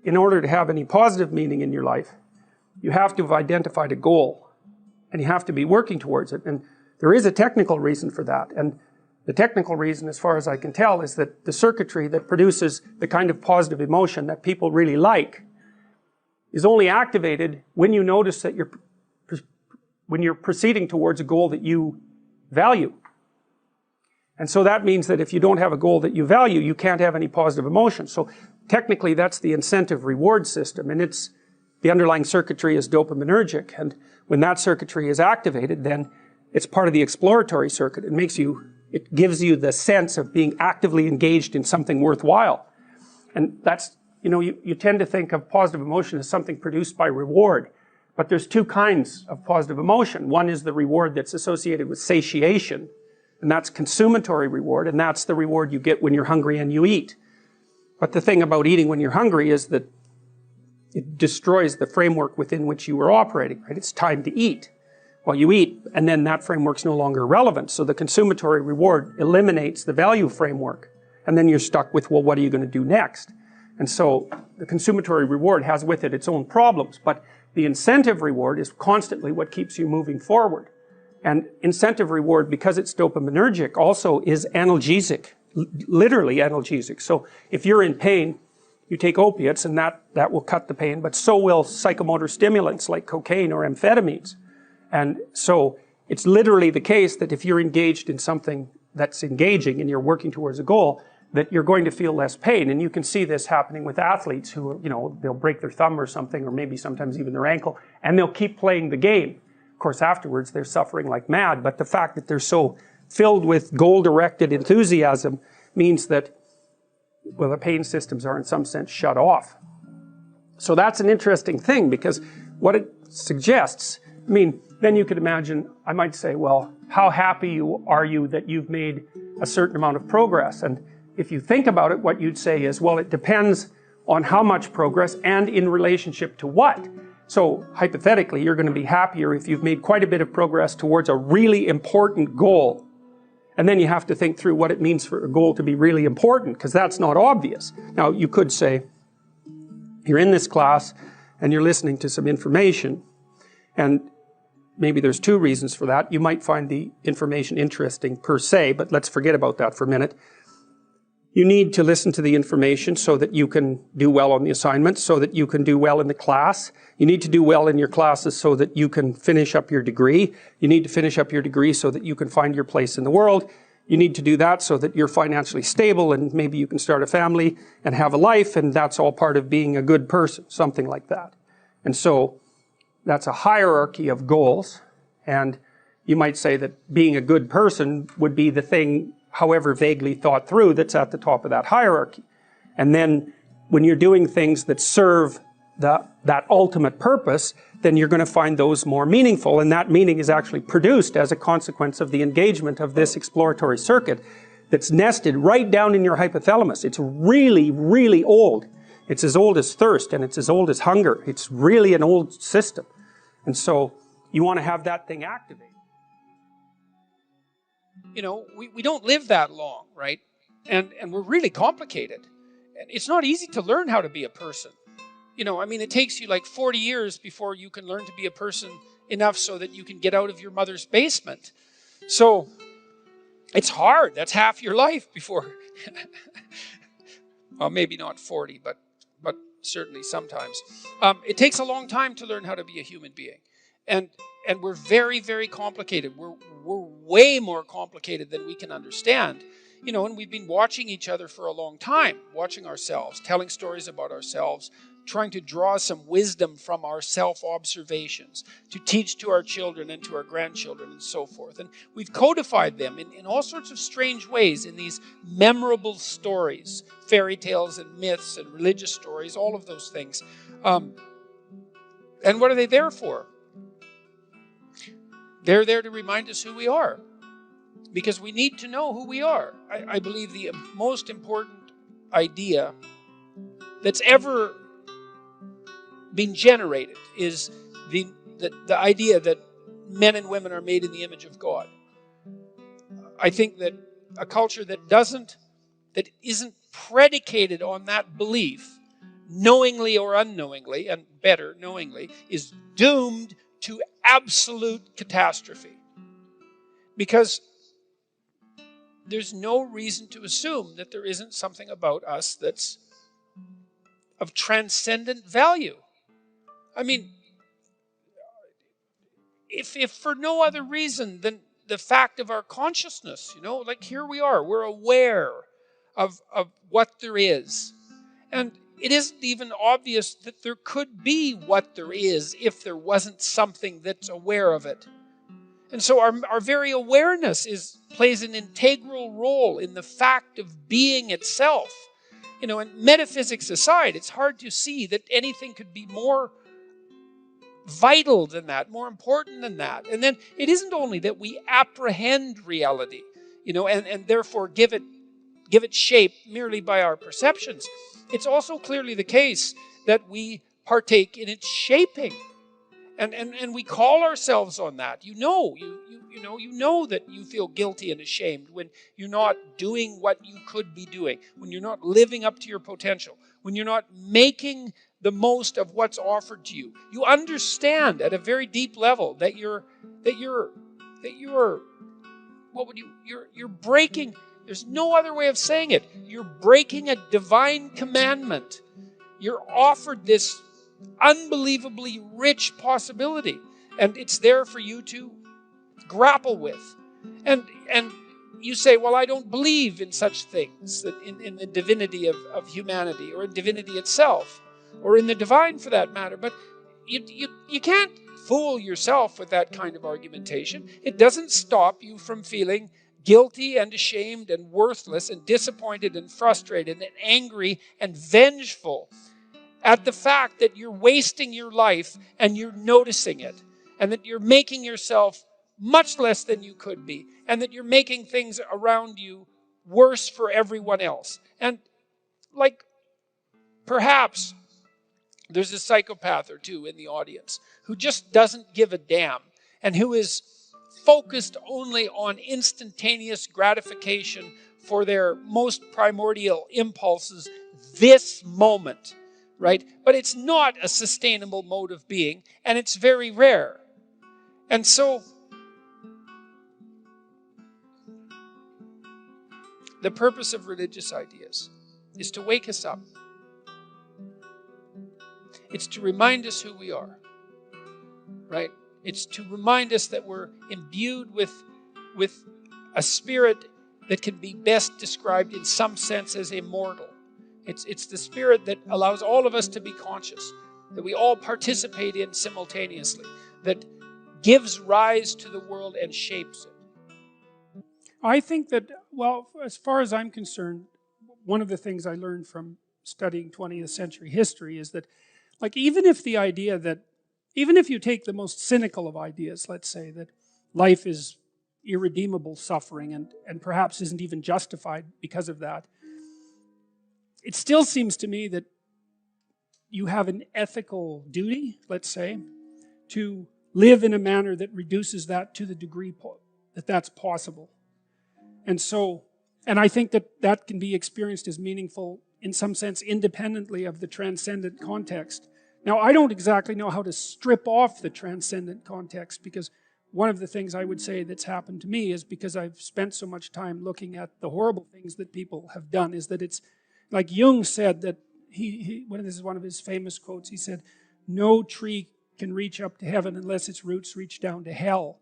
in order to have any positive meaning in your life, you have to have identified a goal, and you have to be working towards it. And there is a technical reason for that. And the technical reason, as far as I can tell, is that the circuitry that produces the kind of positive emotion that people really like is only activated when you notice that when you're proceeding towards a goal that you value. And so that means that if you don't have a goal that you value, you can't have any positive emotion. So technically that's the incentive reward system, and the underlying circuitry is dopaminergic, and when that circuitry is activated, then it's part of the exploratory circuit. It gives you the sense of being actively engaged in something worthwhile. And that's, you tend to think of positive emotion as something produced by reward, but there's two kinds of positive emotion. One is the reward that's associated with satiation, and that's consummatory reward, and that's the reward you get when you're hungry and you eat. But the thing about eating when you're hungry is that it destroys the framework within which you were operating, right? It's time to eat. Well, you eat, and then that framework's no longer relevant. So the consummatory reward eliminates the value framework, and then you're stuck with, well, what are you going to do next? And so the consummatory reward has with it its own problems, but the incentive reward is constantly what keeps you moving forward. And incentive reward, because it's dopaminergic, also is analgesic, literally analgesic. So if you're in pain, you take opiates, and that will cut the pain, but so will psychomotor stimulants like cocaine or amphetamines. And so it's literally the case that if you're engaged in something that's engaging and you're working towards a goal, that you're going to feel less pain. And you can see this happening with athletes who, they'll break their thumb or something, or maybe sometimes even their ankle, and they'll keep playing the game. Of course, afterwards they're suffering like mad, but the fact that they're so filled with goal-directed enthusiasm means that, well, the pain systems are in some sense shut off. So that's an interesting thing, because what it suggests, then you could imagine, I might say, well, how happy are you that you've made a certain amount of progress? And if you think about it, what you'd say is, well, it depends on how much progress and in relationship to what. So hypothetically, you're going to be happier if you've made quite a bit of progress towards a really important goal. And then you have to think through what it means for a goal to be really important, because that's not obvious. Now, you could say, you're in this class and you're listening to some information, and maybe there's two reasons for that. You might find the information interesting per se, but let's forget about that for a minute. You need to listen to the information so that you can do well on the assignments, so that you can do well in the class. You need to do well in your classes so that you can finish up your degree. You need to finish up your degree so that you can find your place in the world. You need to do that so that you're financially stable and maybe you can start a family and have a life, and that's all part of being a good person, something like that. And so that's a hierarchy of goals, and you might say that being a good person would be the thing, however vaguely thought through, that's at the top of that hierarchy. And then when you're doing things that serve that ultimate purpose, then you're going to find those more meaningful, and that meaning is actually produced as a consequence of the engagement of this exploratory circuit that's nested right down in your hypothalamus. It's really, really old. It's as old as thirst, and it's as old as hunger. It's really an old system. And so you want to have that thing activated. We don't live that long, right? And we're really complicated. And it's not easy to learn how to be a person. It takes you like 40 years before you can learn to be a person enough so that you can get out of your mother's basement. So it's hard. That's half your life before, well, maybe not 40, but certainly sometimes. It takes a long time to learn how to be a human being. And we're very, very complicated. We're way more complicated than we can understand. And we've been watching each other for a long time, watching ourselves, telling stories about ourselves, trying to draw some wisdom from our self-observations to teach to our children and to our grandchildren and so forth. And we've codified them in all sorts of strange ways in these memorable stories, fairy tales and myths and religious stories, all of those things. And what are they there for? They're there to remind us who we are, because we need to know who we are. I believe the most important idea that's ever been generated is the idea that men and women are made in the image of God. I think that a culture that isn't predicated on that belief knowingly or unknowingly, and better, knowingly, is doomed to absolute catastrophe. Because there's no reason to assume that there isn't something about us that's of transcendent value. I mean, if for no other reason than the fact of our consciousness, like here we are, we're aware of what there is. And it isn't even obvious that there could be what there is if there wasn't something that's aware of it. And so our very awareness plays an integral role in the fact of being itself. And metaphysics aside, it's hard to see that anything could be more vital than that, more important than that. And then it isn't only that we apprehend reality, and therefore give it shape merely by our perceptions. It's also clearly the case that we partake in its shaping. And we call ourselves on that. You know that you feel guilty and ashamed when you're not doing what you could be doing, when you're not living up to your potential, when you're not making the most of what's offered to you. You understand at a very deep level that you're breaking. There's no other way of saying it. You're breaking a divine commandment. You're offered this unbelievably rich possibility, and it's there for you to grapple with. And you say, well, I don't believe in such things, that in the divinity of humanity, or in divinity itself, or in the divine for that matter. But you can't fool yourself with that kind of argumentation. It doesn't stop you from feeling guilty and ashamed and worthless and disappointed and frustrated and angry and vengeful at the fact that you're wasting your life and you're noticing it, and that you're making yourself much less than you could be, and that you're making things around you worse for everyone else. And perhaps there's a psychopath or two in the audience who just doesn't give a damn, and who is focused only on instantaneous gratification for their most primordial impulses this moment. Right? But it's not a sustainable mode of being, and it's very rare. And so the purpose of religious ideas is to wake us up. It's to remind us who we are. Right? It's to remind us that we're imbued with a spirit that can be best described in some sense as immortal. It's the spirit that allows all of us to be conscious, that we all participate in simultaneously, that gives rise to the world and shapes it. I think that, well, as far as I'm concerned, one of the things I learned from studying 20th century history is that, even if you take the most cynical of ideas, let's say that life is irredeemable suffering and perhaps isn't even justified because of that, it still seems to me that you have an ethical duty, let's say, to live in a manner that reduces that to the degree that that's possible. And I think that can be experienced as meaningful in some sense independently of the transcendent context. Now, I don't exactly know how to strip off the transcendent context, because one of the things I would say that's happened to me is, because I've spent so much time looking at the horrible things that people have done, is that it's like Jung said, that this is one of his famous quotes. He said, no tree can reach up to heaven unless its roots reach down to hell.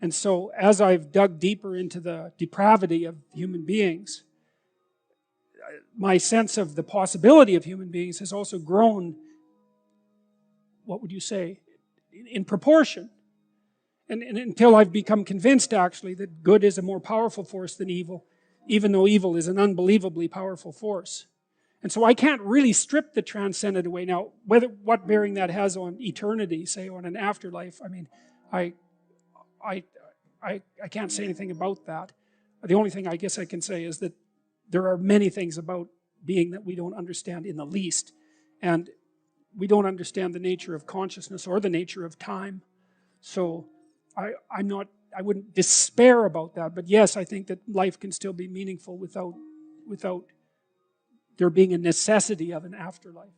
And so as I've dug deeper into the depravity of human beings, my sense of the possibility of human beings has also grown, what would you say, in proportion. And until I've become convinced, actually, that good is a more powerful force than evil, even though evil is an unbelievably powerful force. And so I can't really strip the transcendent away. Now, what bearing that has on eternity, say on an afterlife, I mean, I can't say anything about that. The only thing I guess I can say is that there are many things about being that we don't understand in the least. And we don't understand the nature of consciousness or the nature of time. So I wouldn't despair about that, but yes, I think that life can still be meaningful without there being a necessity of an afterlife.